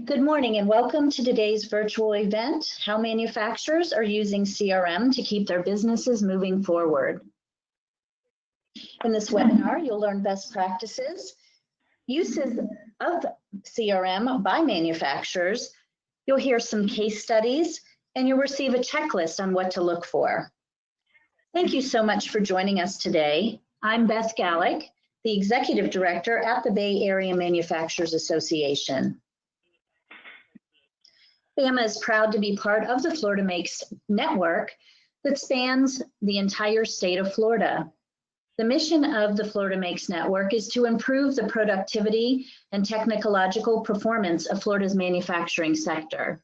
Good morning and welcome to today's virtual event, How Manufacturers Are Using CRM to Keep Their Businesses Moving Forward. In this webinar, you'll learn best practices, uses of CRM by manufacturers, you'll hear some case studies, and you'll receive a checklist on what to look for. Thank you so much for joining us today. I'm Beth Gallick, the Executive Director at the Bay Area Manufacturers Association. BAMA is proud to be part of the Florida Makes network that spans the entire state of Florida. The mission of the Florida Makes network is to improve the productivity and technological performance of Florida's manufacturing sector.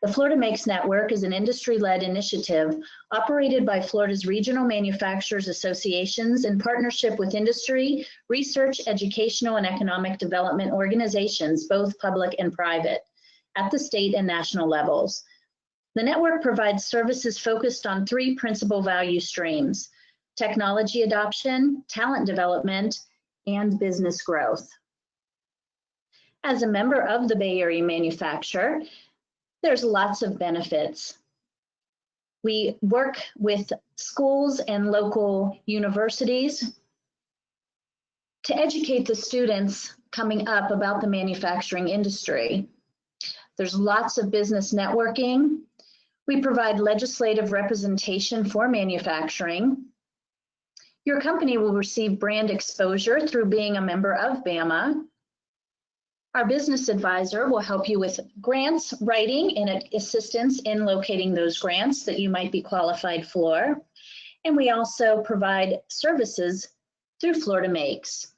The Florida Makes network is an industry-led initiative operated by Florida's regional manufacturers associations in partnership with industry, research, educational, and economic development organizations, both public and private, at the state and national levels. The network provides services focused on three principal value streams: technology adoption, talent development, and business growth. As a member of the Bay Area Manufacturer, there's lots of benefits. We work with schools and local universities to educate the students coming up about the manufacturing industry. There's lots of business networking. We provide legislative representation for manufacturing. Your company will receive brand exposure through being a member of BAMA. Our business advisor will help you with grants writing and assistance in locating those grants that you might be qualified for. And we also provide services through Florida Makes.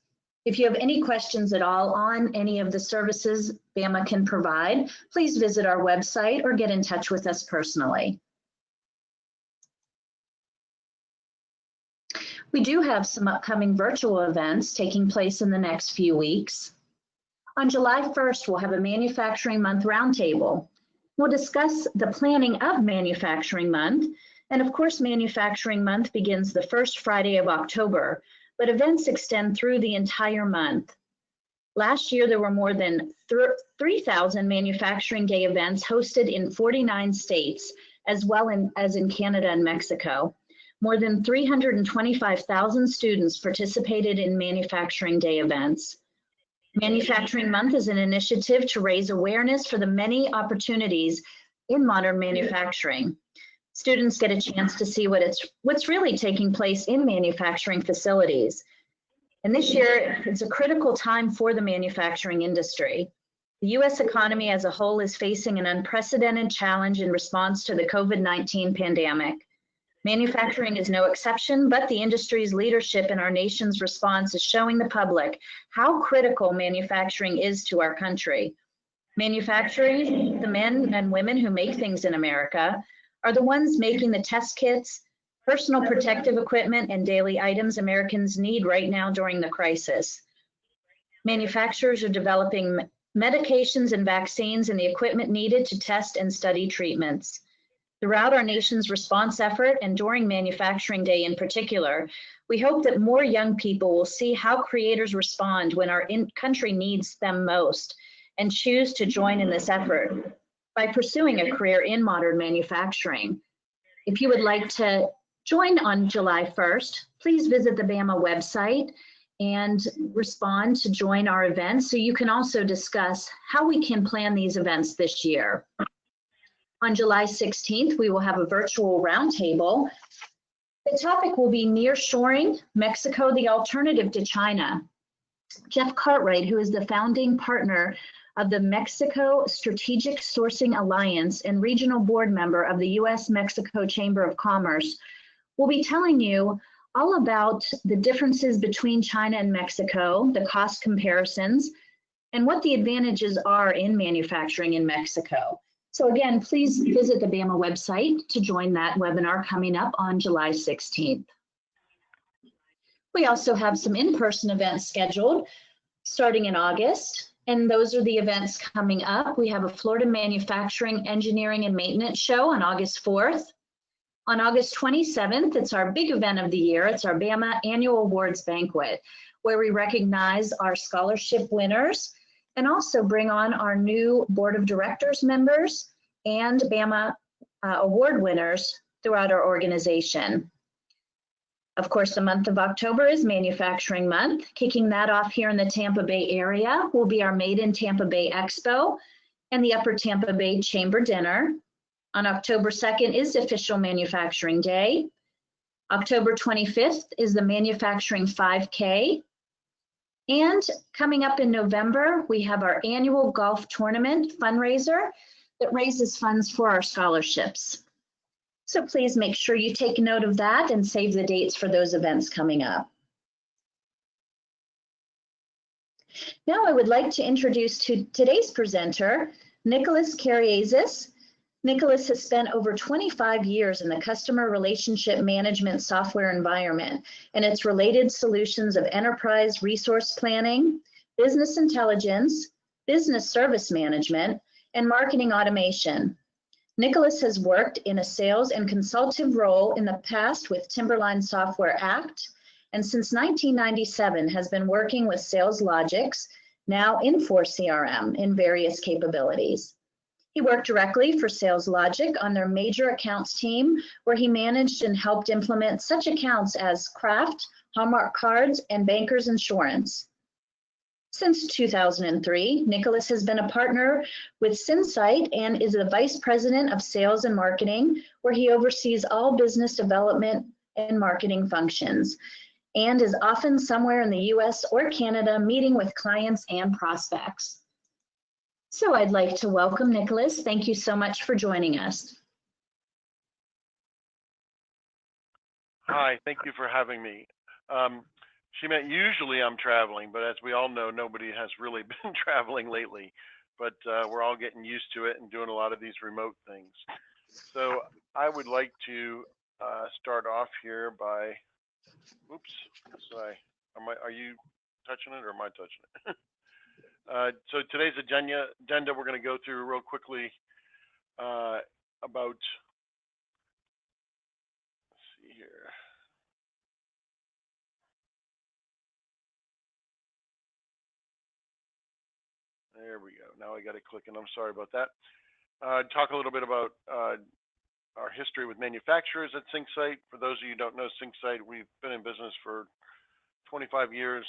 If you have any questions at all on any of the services BAMA can provide, please visit our website or get in touch with us personally. We do have some upcoming virtual events taking place in the next few weeks. On July 1st, we'll have a Manufacturing Month Roundtable. We'll discuss the planning of Manufacturing Month, and of course, Manufacturing Month begins the first Friday of October, but events extend through the entire month. Last year, there were more than 3,000 Manufacturing Day events hosted in 49 states, as well as in Canada and Mexico. More than 325,000 students participated in Manufacturing Day events. Manufacturing Month is an initiative to raise awareness for the many opportunities in modern manufacturing. Students get a chance to see what's really taking place in manufacturing facilities. And this year, it's a critical time for the manufacturing industry. The U.S. economy as a whole is facing an unprecedented challenge in response to the COVID-19 pandemic. Manufacturing is no exception, but the industry's leadership in our nation's response is showing the public how critical manufacturing is to our country. Manufacturing, the men and women who make things in America, are the ones making the test kits, personal protective equipment, and daily items Americans need right now during the crisis. Manufacturers are developing medications and vaccines and the equipment needed to test and study treatments. Throughout our nation's response effort, and during Manufacturing Day in particular, we hope that more young people will see how creators respond when our country needs them most and choose to join in this effort by pursuing a career in modern manufacturing. If you would like to join on July 1st, please visit the BAMA website and respond to join our events so you can also discuss how we can plan these events this year. On July 16th, we will have a virtual roundtable. The topic will be Nearshoring, Mexico, the Alternative to China. Jeff Cartwright, who is the founding partner of the Mexico Strategic Sourcing Alliance and regional board member of the U.S.-Mexico Chamber of Commerce, will be telling you all about the differences between China and Mexico, the cost comparisons, and what the advantages are in manufacturing in Mexico. So again, please visit the BAMA website to join that webinar coming up on July 16th. We also have some in-person events scheduled starting in August, and those are the events coming up. We have a Florida Manufacturing, Engineering, and Maintenance show on August 4th. On August 27th, it's our big event of the year. It's our BAMA Annual Awards Banquet, where we recognize our scholarship winners and also bring on our new board of directors members and BAMA award winners throughout our organization. Of course, the month of October is Manufacturing Month. Kicking that off here in the Tampa Bay area will be our Made in Tampa Bay Expo and the Upper Tampa Bay Chamber Dinner. On October 2nd is Official Manufacturing Day. October 25th is the Manufacturing 5K. And coming up in November, we have our annual golf tournament fundraiser that raises funds for our scholarships. So please make sure you take note of that and save the dates for those events coming up. Now I would like to introduce to today's presenter, Nicholas Carey. Nicholas has spent over 25 years in the customer relationship management software environment and its related solutions of enterprise resource planning, business intelligence, business service management, and marketing automation. Nicholas has worked in a sales and consultative role in the past with Timberline Software Act, and since 1997 has been working with Sales Logics, now Infor CRM, in various capabilities. He worked directly for Sales Logic on their major accounts team, where he managed and helped implement such accounts as Kraft, Hallmark Cards, and Bankers Insurance. Since 2003, Nicholas has been a partner with Synsight and is the Vice President of Sales and Marketing, where he oversees all business development and marketing functions, and is often somewhere in the US or Canada meeting with clients and prospects. So I'd like to welcome Nicholas. Thank you so much for joining us. Hi, thank you for having me. She meant usually I'm traveling, but as we all know, nobody has really been traveling lately, but we're all getting used to it and doing a lot of these remote things. So I would like to start off here by, oops, sorry, are you touching it or am I touching it? So today's agenda, we're going to go through real quickly about, let's see here. There we go. Now I got it clicking. I'm sorry about that. Talk a little bit about our history with manufacturers at SyncSight. For those of you who don't know SyncSight, we've been in business for 25 years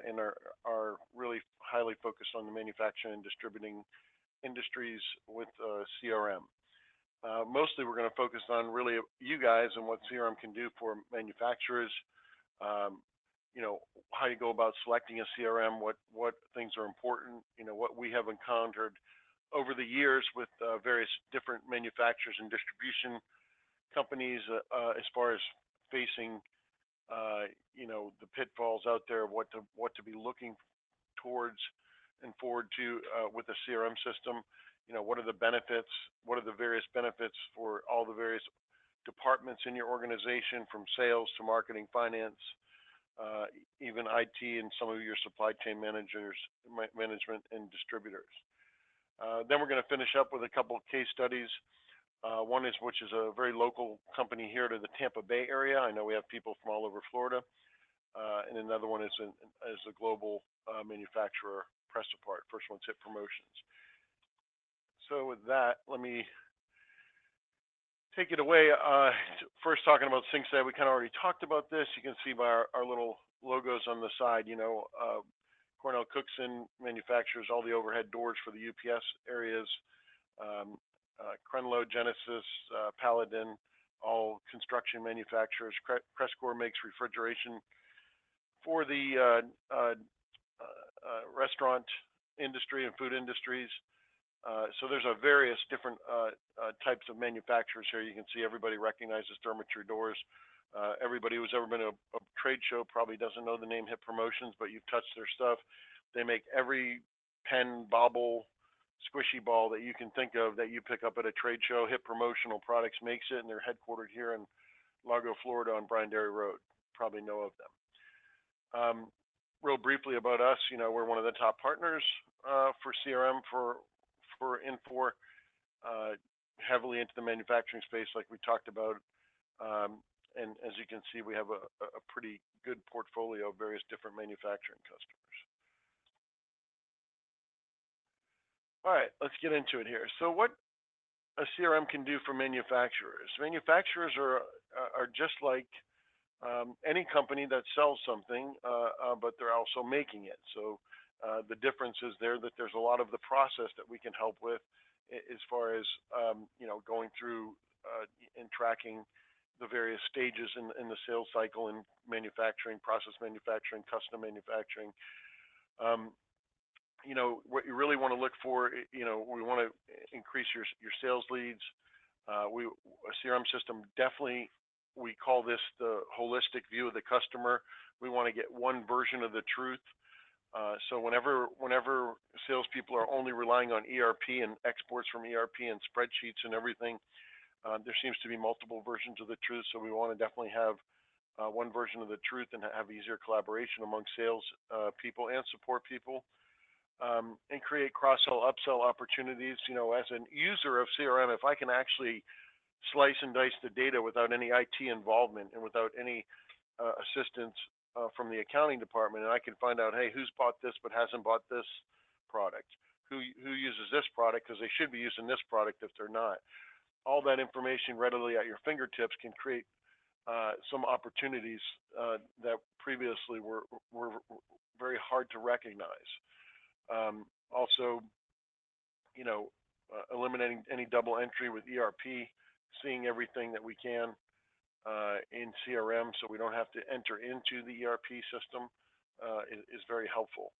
and are really highly focused on the manufacturing and distributing industries with CRM. Mostly we're going to focus on really you guys and what CRM can do for manufacturers. You know, how you go about selecting a CRM, what things are important, you know, what we have encountered over the years with various different manufacturers and distribution companies as far as facing, you know, the pitfalls out there, what to be looking towards and forward to with a CRM system. You know, what are the benefits? What are the various benefits for all the various departments in your organization, from sales to marketing, finance, even IT, and some of your supply chain management and distributors. Then we're going to finish up with a couple of case studies. One is, which is a very local company here to the Tampa Bay area. I know we have people from all over Florida. And another one is a global manufacturer, Press Apart. First one's Hit Promotions. So with that, let me take it away. First, talking about SyncSight, we kind of already talked about this. You can see by our little logos on the side, you know, Cornell Cookson manufactures all the overhead doors for the UPS areas. Crenlo, Genesis, Paladin, all construction manufacturers. Crescore makes refrigeration for the restaurant industry and food industries. So there's a various different types of manufacturers here. You can see everybody recognizes Therma-Tru doors. Everybody who's ever been to a trade show probably doesn't know the name Hit Promotions, but you've touched their stuff. They make every pen, bobble, squishy ball that you can think of that you pick up at a trade show. Hit Promotional Products makes it, and they're headquartered here in Largo, Florida on Bryan Dairy Road. Probably know of them. Real briefly about us, you know, we're one of the top partners for CRM for Infor, heavily into the manufacturing space like we talked about. And as you can see, we have a pretty good portfolio of various different manufacturing customers. All right, let's get into it here. So what a CRM can do for manufacturers. Manufacturers are just like any company that sells something, but they're also making it. So the difference is there that there's a lot of the process that we can help with, as far as going through and tracking the various stages in the sales cycle in manufacturing, process manufacturing, custom manufacturing. What you really want to look for, we want to increase your sales leads. A CRM system, definitely, we call this the holistic view of the customer. We want to get one version of the truth. So whenever salespeople are only relying on ERP and exports from ERP and spreadsheets and everything, there seems to be multiple versions of the truth. So we want to definitely have one version of the truth and have easier collaboration among sales people and support people. And create cross-sell, upsell opportunities. As a user of CRM, if I can actually slice and dice the data without any IT involvement and without any assistance from the accounting department, and I can find out, hey, who's bought this but hasn't bought this product? Who uses this product because they should be using this product if they're not? All that information readily at your fingertips can create some opportunities that previously were very hard to recognize. Also, eliminating any double entry with ERP, seeing everything that we can in CRM so we don't have to enter into the ERP system is very helpful.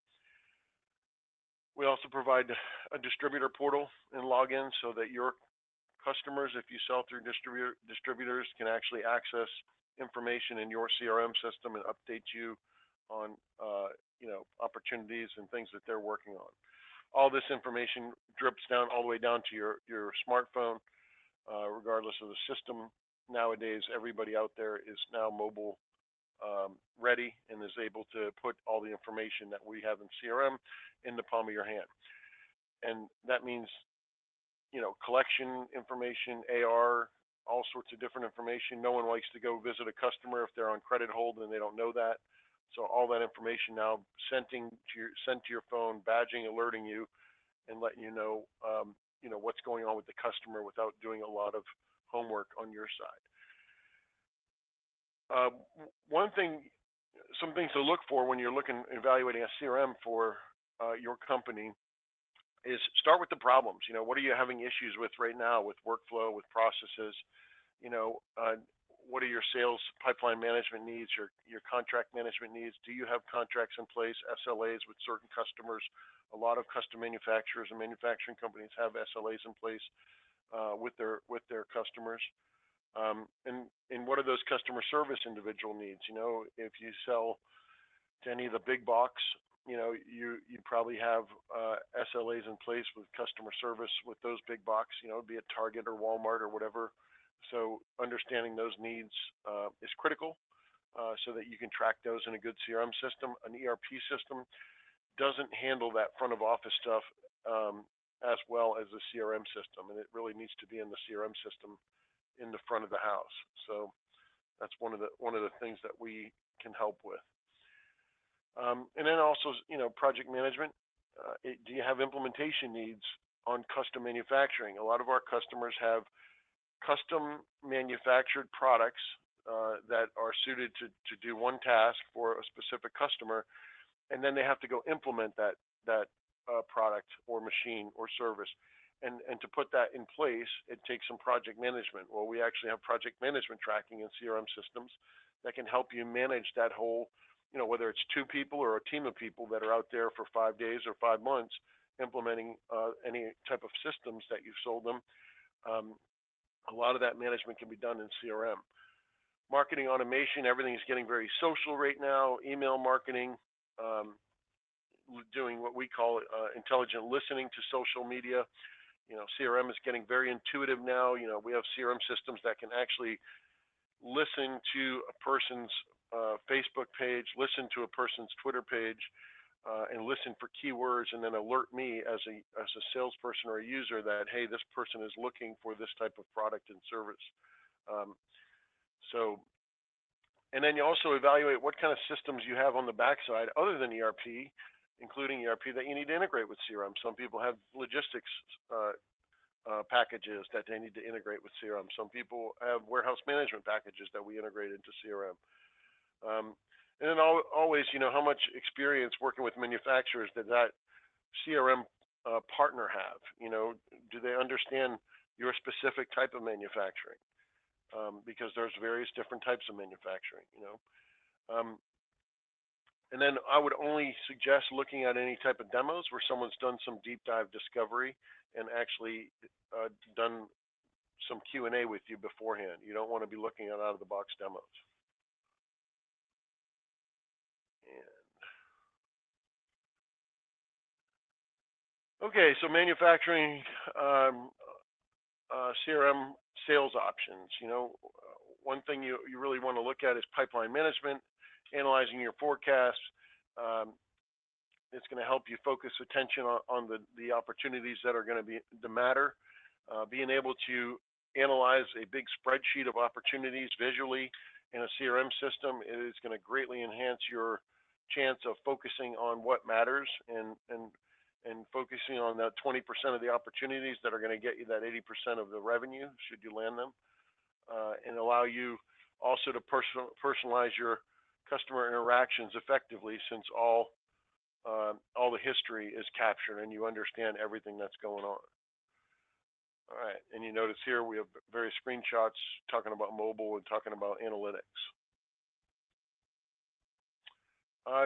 We also provide a distributor portal and login so that your customers, if you sell through distributors, can actually access information in your CRM system and update you on opportunities and things that they're working on. All this information drips down all the way down to your smartphone, regardless of the system. Nowadays, everybody out there is now mobile ready and is able to put all the information that we have in CRM in the palm of your hand. And that means, collection information, AR, all sorts of different information. No one likes to go visit a customer if they're on credit hold and they don't know that. So all that information now sent to your phone, badging, alerting you, and letting you know, what's going on with the customer without doing a lot of homework on your side. Some things to look for when you're evaluating a CRM for your company is start with the problems. What are you having issues with right now with workflow, with processes? What are your sales pipeline management needs, your contract management needs? Do you have contracts in place, SLAs with certain customers? A lot of custom manufacturers and manufacturing companies have SLAs in place with their customers. And what are those customer service individual needs? If you sell to any of the big box, you probably have SLAs in place with customer service with those big box, be it Target or Walmart or whatever. So understanding those needs is critical so that you can track those in a good CRM system. An ERP system doesn't handle that front of office stuff as well as the CRM system, and it really needs to be in the CRM system in the front of the house. So that's one of the things that we can help with. And then also, project management. Do you have implementation needs on custom manufacturing? A lot of our customers have custom manufactured products that are suited to do one task for a specific customer, and then they have to go implement that product or machine or service. And to put that in place, it takes some project management. Well, we actually have project management tracking in CRM systems that can help you manage that whole, whether it's 2 people or a team of people that are out there for 5 days or 5 months implementing any type of systems that you've sold them. A lot of that management can be done in CRM. Marketing automation, everything is getting very social right now. Email marketing, doing what we call intelligent listening to social media. CRM is getting very intuitive now. We have CRM systems that can actually listen to a person's Facebook page, listen to a person's Twitter page, and listen for keywords, and then alert me as a salesperson or a user that, hey, this person is looking for this type of product and service. And then you also evaluate what kind of systems you have on the backside other than ERP including ERP, that you need to integrate with CRM. Some people have logistics packages that they need to integrate with CRM. Some people have warehouse management packages that we integrate into CRM. And then always, how much experience working with manufacturers that CRM partner have? Do they understand your specific type of manufacturing? Because there's various different types of manufacturing, and then I would only suggest looking at any type of demos where someone's done some deep dive discovery and actually done some Q&A with you beforehand. You don't want to be looking at out-of-the-box demos. Okay, so manufacturing CRM sales options. One thing you really want to look at is pipeline management, analyzing your forecasts. It's going to help you focus attention on the opportunities that are going to matter. Being able to analyze a big spreadsheet of opportunities visually in a CRM system is going to greatly enhance your chance of focusing on what matters and focusing on that 20% of the opportunities that are going to get you that 80% of the revenue should you land them, and allow you also to personalize your customer interactions effectively, since all the history is captured and you understand everything that's going on. All right, and you notice here we have various screenshots talking about mobile and talking about analytics.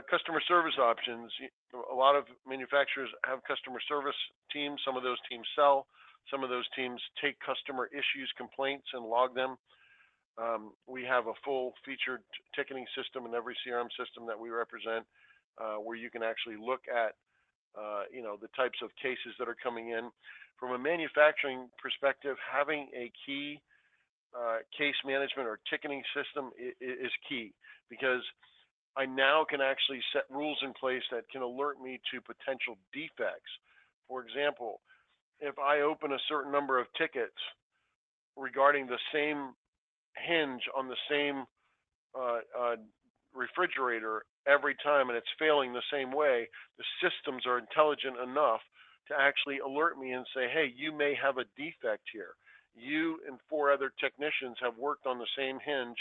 Customer service options. A lot of manufacturers have customer service teams. Some of those teams sell. Some of those teams take customer issues, complaints, and log them. We have a full featured ticketing system in every CRM system that we represent, where you can actually look at the types of cases that are coming in. From a manufacturing perspective, having a key case management or ticketing system is key, because I now can actually set rules in place that can alert me to potential defects. For example, if I open a certain number of tickets regarding the same hinge on the same refrigerator every time and it's failing the same way, the systems are intelligent enough to actually alert me and say, hey, you may have a defect here. You and 4 other technicians have worked on the same hinge,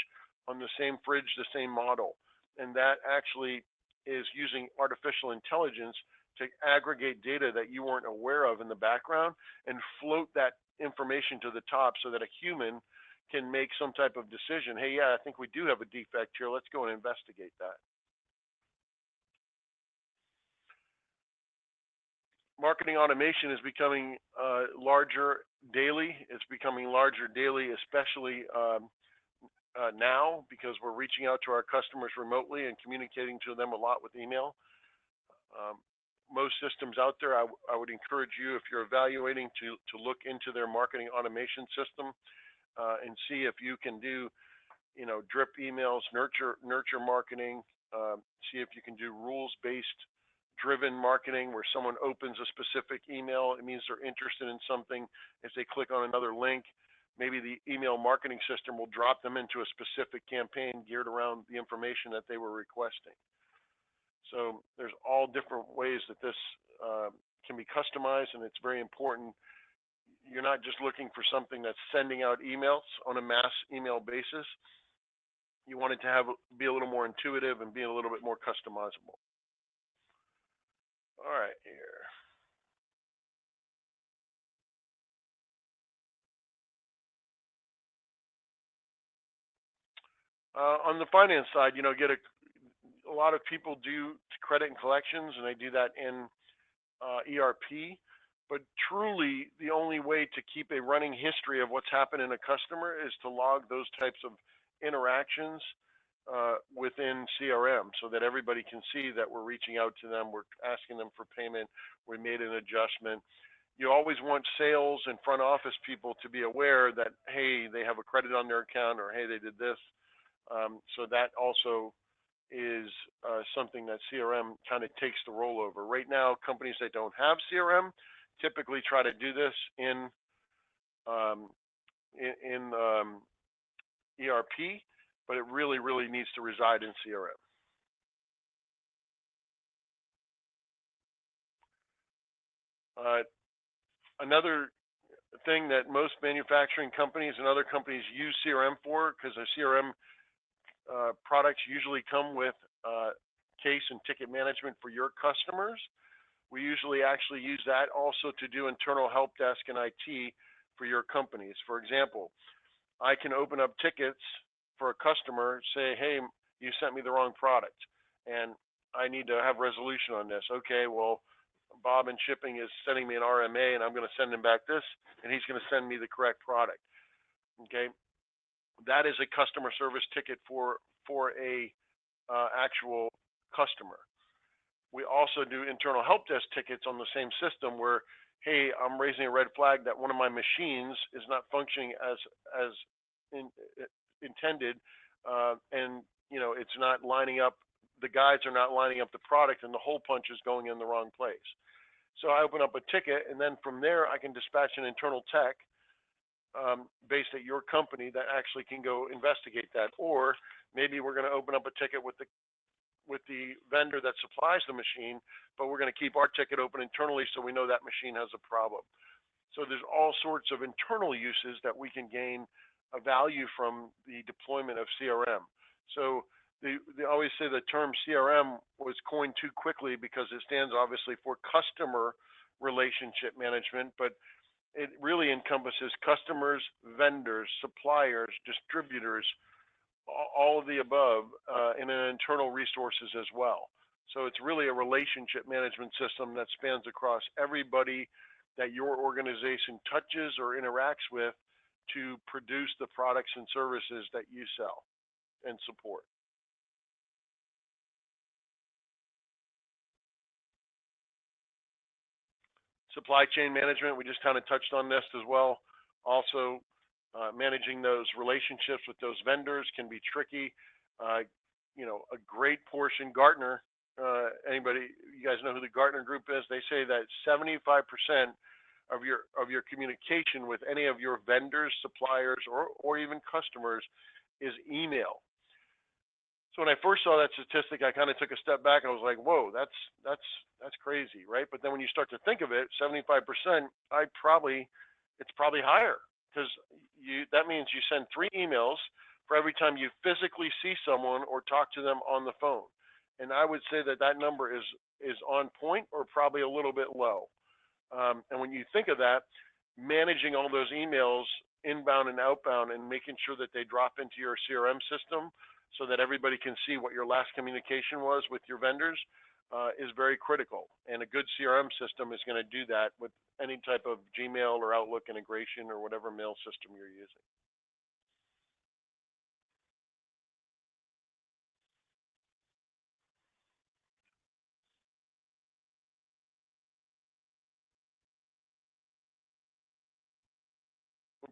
on the same fridge, the same model. And that actually is using artificial intelligence to aggregate data that you weren't aware of in the background and float that information to the top so that a human can make some type of decision. Hey, yeah, I think we do have a defect here. Let's go and investigate that. Marketing automation is becoming larger daily. It's becoming larger daily, especially now, because we're reaching out to our customers remotely and communicating to them a lot with email. Most systems out there, I would encourage you, if you're evaluating, to look into their marketing automation system and see if you can do, drip emails, nurture marketing, see if you can do rules-based driven marketing, where someone opens a specific email, it means they're interested in something. If they click on another link, maybe the email marketing system will drop them into a specific campaign geared around the information that they were requesting. So there's all different ways that this can be customized, and it's very important. You're not just looking for something that's sending out emails on a mass email basis. You want it to be a little more intuitive and be a little bit more customizable. All right, here. On the finance side, a lot of people do credit and collections, and they do that in ERP. But truly, the only way to keep a running history of what's happened in a customer is to log those types of interactions within CRM, so that everybody can see that we're reaching out to them, we're asking them for payment, we made an adjustment. You always want sales and front office people to be aware that, hey, they have a credit on their account, or hey, they did this. So that also is something that CRM kind of takes the role over. Right now, companies that don't have CRM typically try to do this in ERP, but it really, really needs to reside in CRM. Another thing that most manufacturing companies and other companies use CRM for, because their CRM products usually come with case and ticket management for your customers. We usually actually use that also to do internal help desk and IT for your companies. For example, I can open up tickets for a customer, say, hey, you sent me the wrong product and I need to have resolution on this. Okay, well, Bob in shipping is sending me an RMA and I'm going to send him back this and he's going to send me the correct product. Okay, that is a customer service ticket for a actual customer. We also do internal help desk tickets on the same system where, hey, I'm raising a red flag that one of my machines is not functioning as intended, and it's not lining up. The guides are not lining up the product, and the hole punch is going in the wrong place. So I open up a ticket, and then from there I can dispatch an internal tech based at your company that actually can go investigate that. Or maybe we're going to open up a ticket with the vendor that supplies the machine, but we're going to keep our ticket open internally so we know that machine has a problem. So there's all sorts of internal uses that we can gain a value from the deployment of CRM. So they always say the term CRM was coined too quickly because it stands obviously for customer relationship management, but it really encompasses customers, vendors, suppliers, distributors, all of the above, and then internal resources as well. So it's really a relationship management system that spans across everybody that your organization touches or interacts with to produce the products and services that you sell and support. Supply chain management, we just kind of touched on this as well. Also, managing those relationships with those vendors can be tricky. A great portion, Gartner, anybody, you guys know who the Gartner group is? They say that 75% of your communication with any of your vendors, suppliers, or even customers is email. So when I first saw that statistic, I kind of took a step back and I was like, whoa, that's crazy, right? But then when you start to think of it, 75%, it's probably higher, because that means you send 3 emails for every time you physically see someone or talk to them on the phone. And I would say that number is on point or probably a little bit low. And when you think of that, managing all those emails inbound and outbound and making sure that they drop into your CRM system so that everybody can see what your last communication was with your vendors is very critical. And a good CRM system is going to do that with any type of Gmail or Outlook integration or whatever mail system you're using.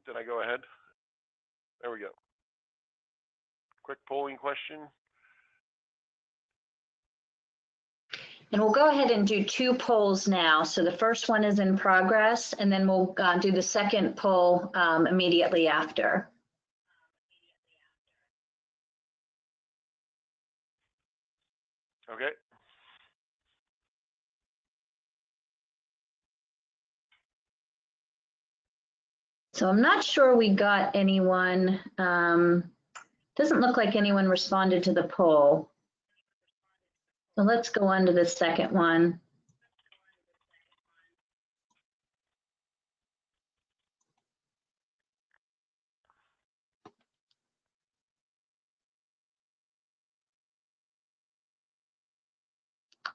Did I go ahead? There we go. Quick polling question. And we'll go ahead and do 2 polls now. So the first one is in progress, and then we'll do the second poll immediately after. Okay. So I'm not sure we got anyone. Doesn't look like anyone responded to the poll. So let's go on to the second one.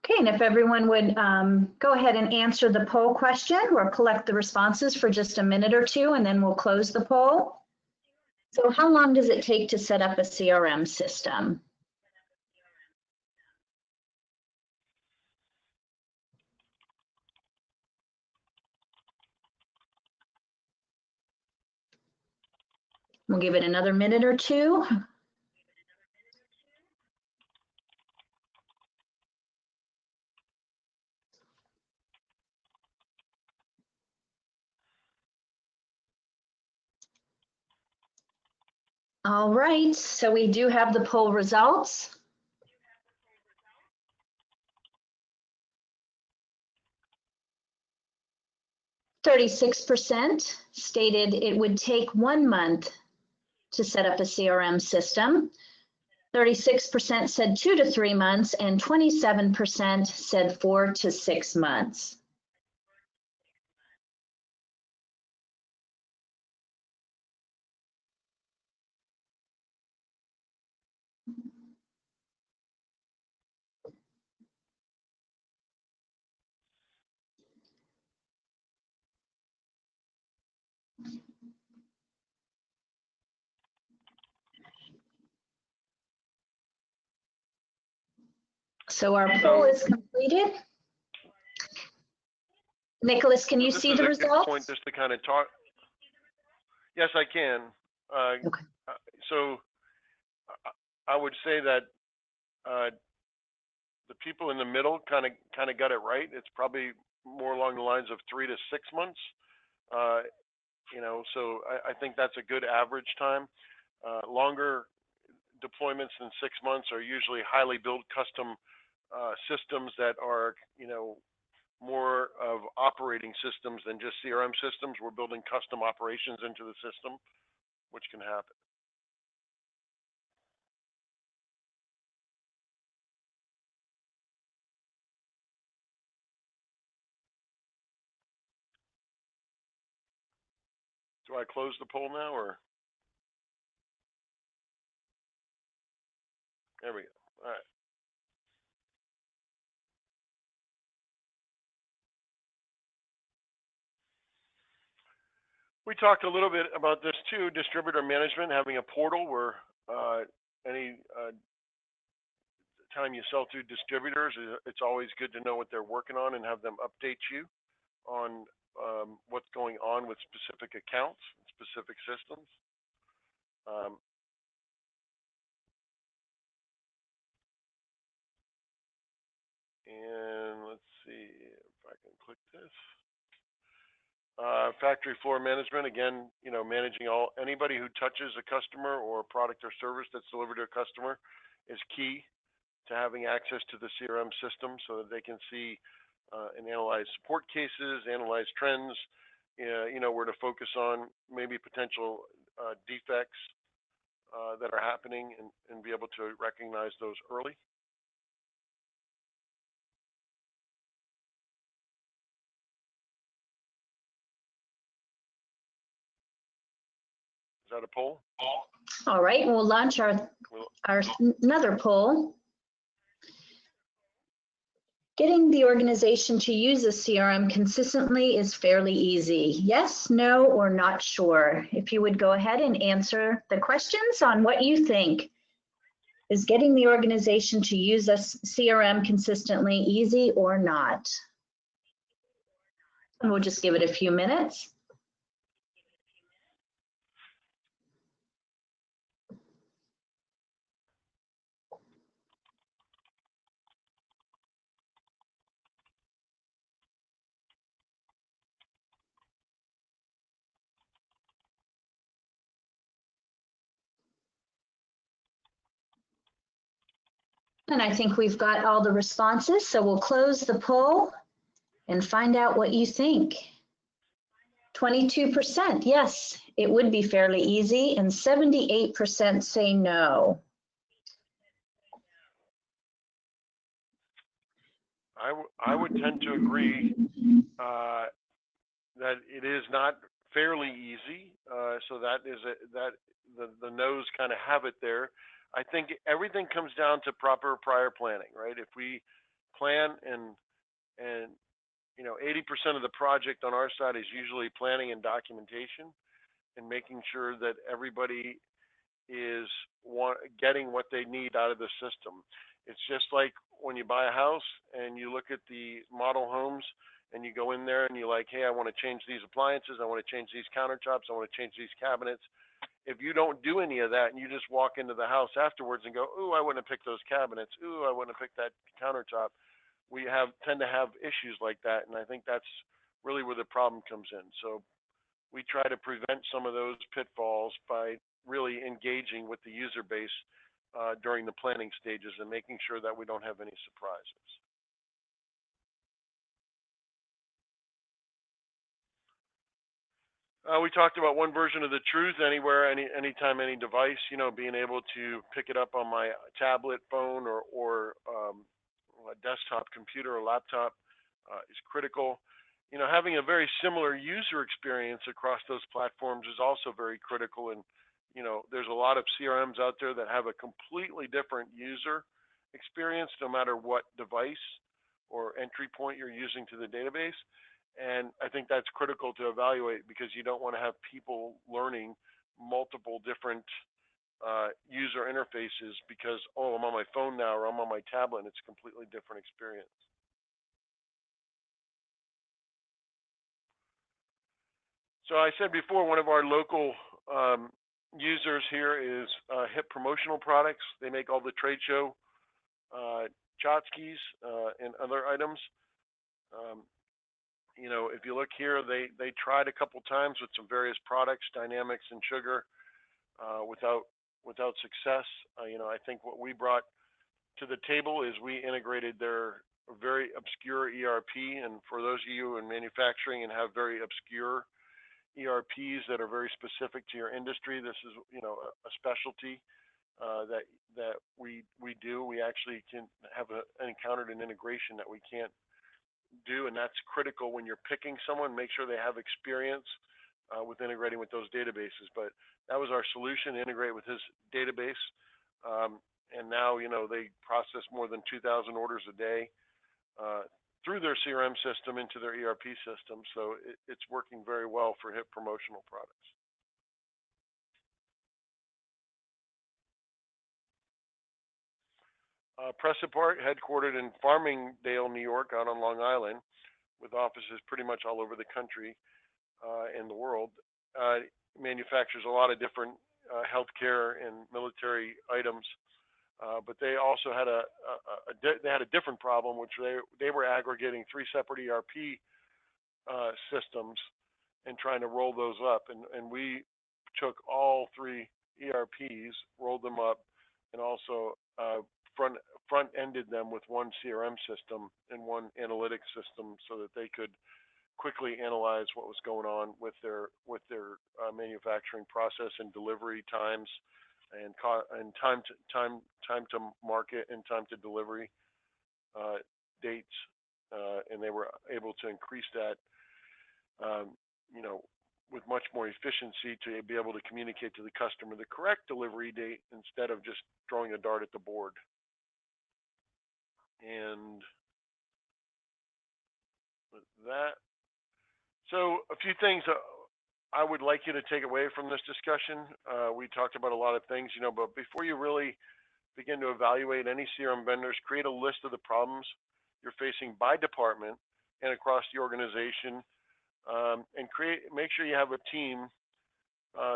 Okay, and if everyone would go ahead and answer the poll question, we'll collect the responses for just a minute or 2, and then we'll close the poll. So how long does it take to set up a CRM system? We'll give it another minute or 2. All right, so we do have the poll results. 36% stated it would take 1 month to set up a CRM system. 36% said 2 to 3 months, and 27% said 4 to 6 months. So our poll is completed. Nicholas, can you This see is the a good results? point just to kind of talk. Yes, I can. Okay. So I would say that the people in the middle kind of got it right. It's probably more along the lines of 3 to 6 months. You know, so I think that's a good average time. Longer deployments than 6 months are usually highly built custom systems that are, you know, more of operating systems than just CRM systems. We're building custom operations into the system, which can happen. Do I close the poll now, or? There we go. All right. We talked a little bit about this too, distributor management, having a portal where any time you sell through distributors, it's always good to know what they're working on and have them update you on what's going on with specific accounts, specific systems. And let's see if I can click this. Factory floor management, again, you know, managing anybody who touches a customer or a product or service that's delivered to a customer is key to having access to the CRM system so that they can see and analyze support cases, analyze trends, you know, where to focus on maybe potential defects that are happening and be able to recognize those early. Is that a poll? All right, we'll launch our another poll. Getting the organization to use a CRM consistently is fairly easy. Yes, no, or not sure. If you would go ahead and answer the questions on what you think. Is getting the organization to use a CRM consistently easy or not? And we'll just give it a few minutes. And I think we've got all the responses, so we'll close the poll and find out what you think. 22%, yes, it would be fairly easy, and 78% say no. I would tend to agree that it is not fairly easy. So that is the no's kind of have it there. I think everything comes down to proper prior planning, right? If we plan and you know, 80% of the project on our side is usually planning and documentation and making sure that everybody is getting what they need out of the system. It's just like when you buy a house and you look at the model homes and you go in there and you're like, hey, I want to change these appliances, I want to change these countertops, I want to change these cabinets. If you don't do any of that and you just walk into the house afterwards and go, ooh, I wouldn't have picked those cabinets, ooh, I wouldn't have picked that countertop, we tend to have issues like that. And I think that's really where the problem comes in. So we try to prevent some of those pitfalls by really engaging with the user base during the planning stages and making sure that we don't have any surprises. We talked about one version of the truth, anywhere, anytime, any device. You know, being able to pick it up on my tablet, phone, or a desktop computer or laptop is critical. You know, having a very similar user experience across those platforms is also very critical. And you know, there's a lot of CRMs out there that have a completely different user experience, no matter what device or entry point you're using to the database. And I think that's critical to evaluate, because you don't want to have people learning multiple different user interfaces because, oh, I'm on my phone now or I'm on my tablet, and it's a completely different experience. So I said before, one of our local users here is HIP Promotional Products. They make all the trade show tchotchkes and other items. You know, if you look here, they tried a couple times with some various products, Dynamics and Sugar, without success. You know, I think what we brought to the table is we integrated their very obscure ERP, and for those of you in manufacturing and have very obscure ERPs that are very specific to your industry, this is, you know, a specialty that we do. We actually can have encountered an integration that we can't do, and that's critical when you're picking someone. Make sure they have experience with integrating with those databases. But that was our solution, integrate with his database, and now, you know, they process more than 2,000 orders a day through their CRM system into their ERP system. So it's working very well for HIP Promotional Products. Pressapart, headquartered in Farmingdale, New York, out on Long Island, with offices pretty much all over the country and the world, manufactures a lot of different healthcare and military items. But they also had they had a different problem, which they were aggregating 3 separate ERP systems and trying to roll those up. And we took all 3 ERPs, rolled them up, and also front-ended them with one CRM system and one analytics system, so that they could quickly analyze what was going on with their manufacturing process and delivery times, and time to market and time to delivery dates, and they were able to increase that, you know, with much more efficiency, to be able to communicate to the customer the correct delivery date instead of just throwing a dart at the board. And with that, so a few things I would like you to take away from this discussion. We talked about a lot of things, you know, but before you really begin to evaluate any CRM vendors, create a list of the problems you're facing by department and across the organization, and make sure you have a team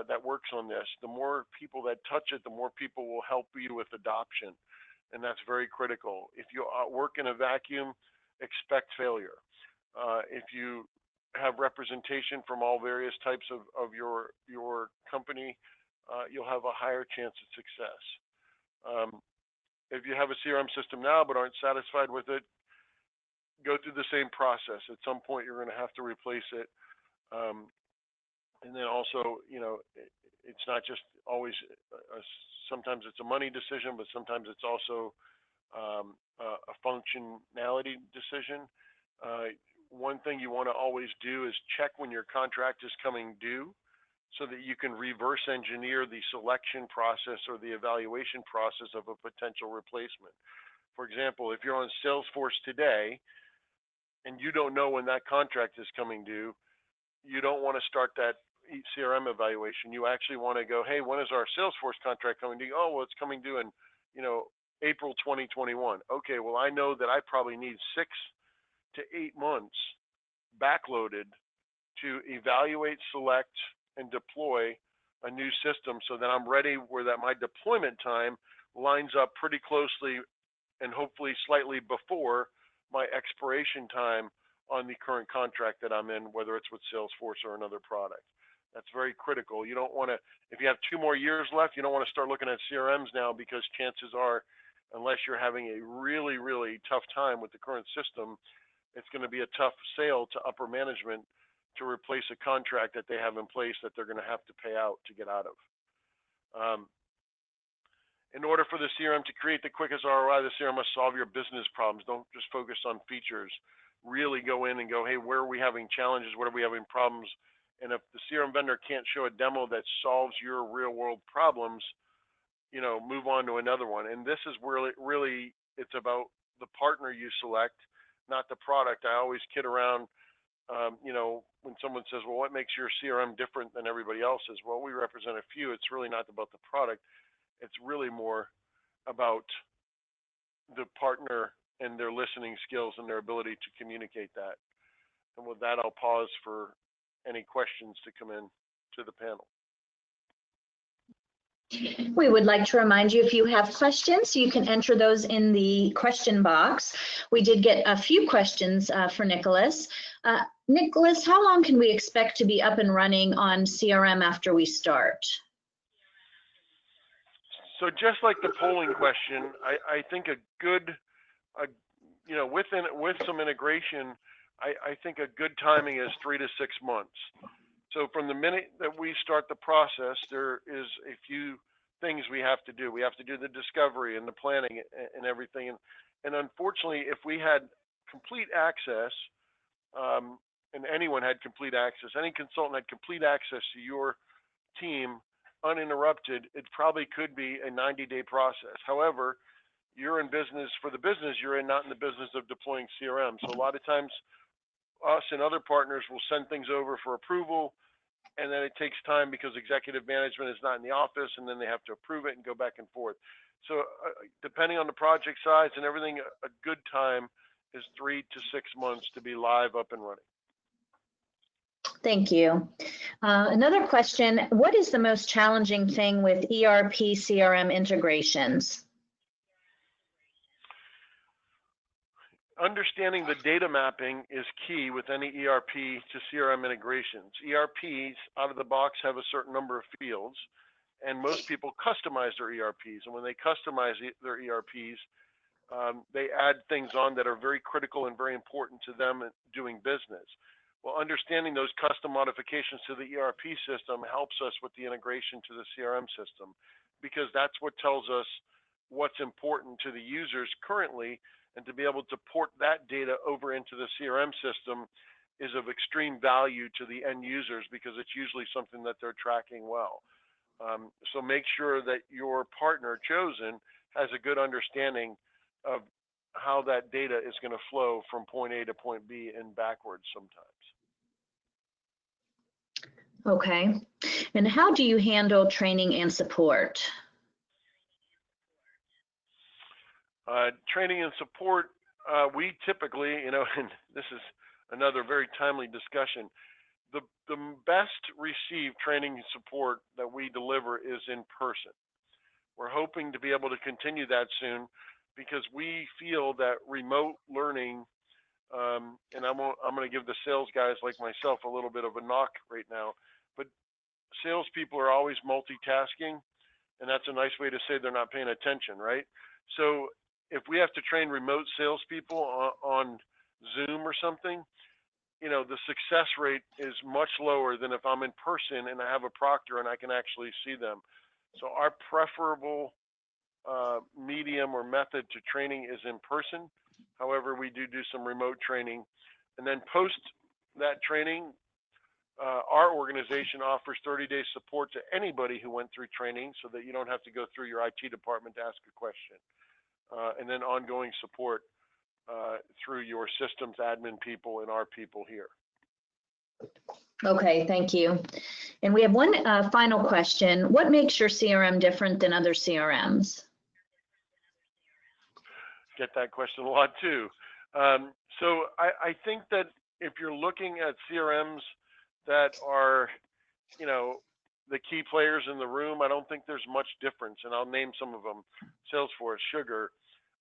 that works on this. The more people that touch it, the more people will help you with adoption, and that's very critical. If you work in a vacuum, expect failure. If you have representation from all various types of your company, you'll have a higher chance of success. If you have a CRM system now but aren't satisfied with it, go through the same process. At some point, you're going to have to replace it. And then also, you know, it's not just always, sometimes it's a money decision, but sometimes it's also a functionality decision. One thing you want to always do is check when your contract is coming due, so that you can reverse engineer the selection process or the evaluation process of a potential replacement. For example, if you're on Salesforce today and you don't know when that contract is coming due, you don't want to start that CRM evaluation. You actually want to go, hey, when is our Salesforce contract coming due? Oh, well, it's coming due in, you know, April 2021. Okay, well, I know that I probably need 6 to 8 months backloaded to evaluate, select, and deploy a new system, so that I'm ready, where that my deployment time lines up pretty closely and hopefully slightly before my expiration time on the current contract that I'm in, whether it's with Salesforce or another product. That's very critical. You don't want to, if you have 2 more years left, you don't want to start looking at CRMs now, because chances are, unless you're having a really, really tough time with the current system, it's going to be a tough sale to upper management to replace a contract that they have in place that they're going to have to pay out to get out of. In order for the CRM to create the quickest ROI, the CRM must solve your business problems. Don't just focus on features. Really go in and go, hey, where are we having challenges? Where are we having problems? And if the CRM vendor can't show a demo that solves your real world problems, move on to another one. And this is really, it's about the partner you select, not the product. I always kid around, when someone says, well, what makes your CRM different than everybody else's? Well, we represent a few. It's really not about the product. It's really more about the partner and their listening skills and their ability to communicate that. And with that, I'll pause for any questions to come in to the panel. We would like to remind you, if you have questions, you can enter those in the question box. We did get a few questions for Nicholas. Nicholas, how long can we expect to be up and running on CRM after we start? So just like the polling question, I think with some integration, I think a good timing is 3 to 6 months. So from the minute that we start the process, there is a few things we have to do. We have to do the discovery and the planning and everything. And unfortunately, if we had complete access, and anyone had complete access, any consultant had complete access to your team uninterrupted, it probably could be a 90-day process. However, you're in business for the business you're in, not in the business of deploying CRM. So a lot of times us and other partners will send things over for approval, and then it takes time because executive management is not in the office, and then they have to approve it and go back and forth. So depending on the project size and everything, a good time is 3 to 6 months to be live, up and running. Thank you. Another question, what is the most challenging thing with ERP CRM integrations? Understanding the data mapping is key with any ERP to CRM integrations. ERPs out of the box have a certain number of fields, and most people customize their ERPs. And when they customize their ERPs, they add things on that are very critical and very important to them doing business. Well, understanding those custom modifications to the ERP system helps us with the integration to the CRM system, because that's what tells us what's important to the users currently, and to be able to port that data over into the CRM system is of extreme value to the end users, because it's usually something that they're tracking well. So make sure that your partner chosen has a good understanding of how that data is going to flow from point A to point B and backwards sometimes. Okay. And how do you handle training and support? Training and support, we typically, and this is another very timely discussion, the best received training and support that we deliver is in person. We're hoping to be able to continue that soon, because we feel that remote learning, and I'm going to give the sales guys like myself a little bit of a knock right now, but salespeople are always multitasking, and that's a nice way to say they're not paying attention, right? So if we have to train remote salespeople on Zoom or something, the success rate is much lower than if I'm in person and I have a proctor and I can actually see them. So our preferable medium or method to training is in person. However, we do some remote training, and then post that training, our organization offers 30-day support to anybody who went through training, so that you don't have to go through your IT department to ask a question. And then ongoing support through your systems admin people and our people here. Okay, thank you. And we have one final question. What makes your CRM different than other CRMs? Get that question a lot too. So I think that if you're looking at CRMs that are, the key players in the room, I don't think there's much difference, and I'll name some of them: Salesforce, Sugar,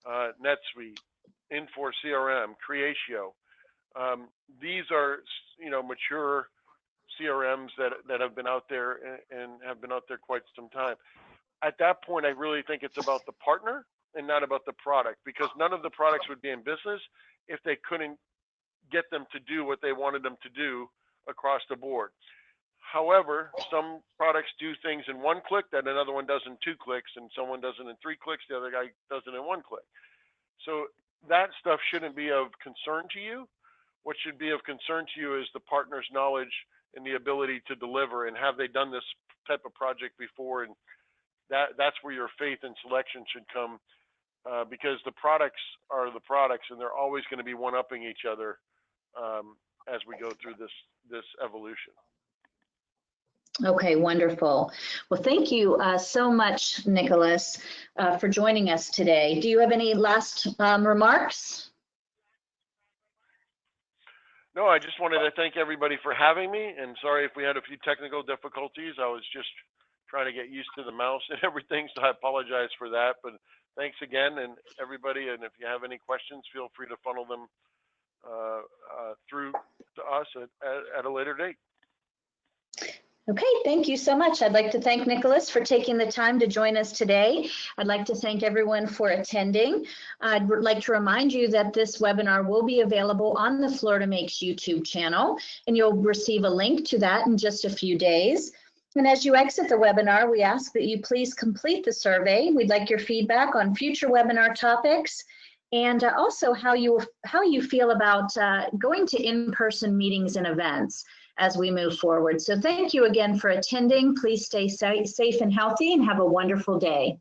NetSuite, Infor CRM, Creatio. These are, mature CRMs that have been out there and have been out there quite some time. At that point, I really think it's about the partner and not about the product, because none of the products would be in business if they couldn't get them to do what they wanted them to do across the board. However, some products do things in one click that another one does in 2 clicks, and someone does it in 3 clicks, the other guy does it in 1 click. So that stuff shouldn't be of concern to you. What should be of concern to you is the partner's knowledge and the ability to deliver, and have they done this type of project before, and that's where your faith and selection should come, because the products are the products, and they're always going to be one-upping each other as we go through this evolution. Okay, wonderful. Well, thank you so much, Nicholas, for joining us today. Do you have any last remarks? No, I just wanted to thank everybody for having me, and sorry if we had a few technical difficulties. I was just trying to get used to the mouse and everything, so I apologize for that. But thanks again, and everybody, and if you have any questions, feel free to funnel them through to us at a later date. Okay, thank you so much. I'd like to thank Nicholas for taking the time to join us today. I'd like to thank everyone for attending. I'd like to remind you that this webinar will be available on the Florida Makes YouTube channel, and you'll receive a link to that in just a few days. And as you exit the webinar, we ask that you please complete the survey. We'd like your feedback on future webinar topics, and also how you feel about going to in-person meetings and events as we move forward. So thank you again for attending. Please stay safe and healthy, and have a wonderful day.